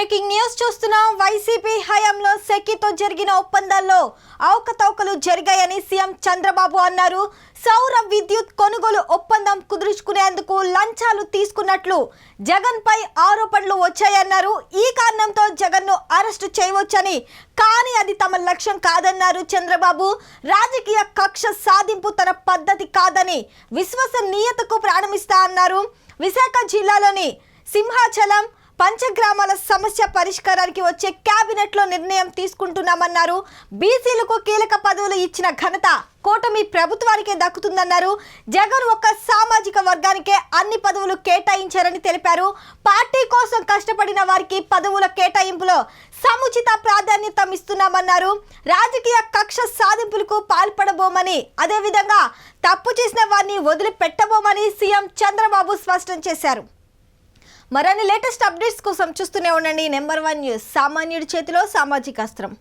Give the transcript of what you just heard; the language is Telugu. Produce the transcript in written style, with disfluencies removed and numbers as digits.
బ్రేకింగ్ న్యూస్ చూస్తున్నాం. వైసీపీ హయాంలో సెకితో జరిగిన ఒప్పందాల్లో అవకతవకలు జరిగాయని సీఎం చంద్రబాబు అన్నారు. సౌర విద్యుత్ కొనుగోలు ఒప్పందం కుదుర్చుకునేందుకు లంచాలు తీసుకున్నట్లు జగన్ పై ఆరోపణలు వచ్చాయన్నారు. ఈ కారణంతో జగన్ ను అరెస్టు చేయవచ్చని, కానీ అది తమ లక్ష్యం కాదన్నారు చంద్రబాబు. రాజకీయ కక్ష సాధింపు తన పద్ధతి కాదని, విశ్వసనీయతకు ప్రాణమిస్తా అన్నారు. విశాఖ జిల్లాలోని సింహాచలం పంచగ్రామాల సమస్య పరిష్కారానికి వచ్చే కేబినెట్ లో నిర్ణయం తీసుకుంటున్నామన్నారు. బీసీలకు కీలక పదవులు ఇచ్చిన ఘనత కూటమి ప్రభుత్వానికే దక్కుతుందన్నారు. జగన్ ఒక్క సామాజిక వర్గానికే అన్ని పదవులు కేటాయించారని తెలిపారు. పార్టీ కోసం కష్టపడిన వారికి పదవుల కేటాయింపులో సముచిత ప్రాధాన్యత ఇస్తున్నామన్నారు. రాజకీయ కక్ష సాధింపులకు పాల్పడబోమని, అదేవిధంగా తప్పు చేసిన వారిని వదిలిపెట్టబోమని సీఎం చంద్రబాబు స్పష్టం చేశారు. మరిన్ని లేటెస్ట్ అప్డేట్స్ కోసం చూస్తూనే ఉండండి నెంబర్ 1 న్యూస్. సామాన్యుడి చేతిలో సామాజిక అస్త్రం.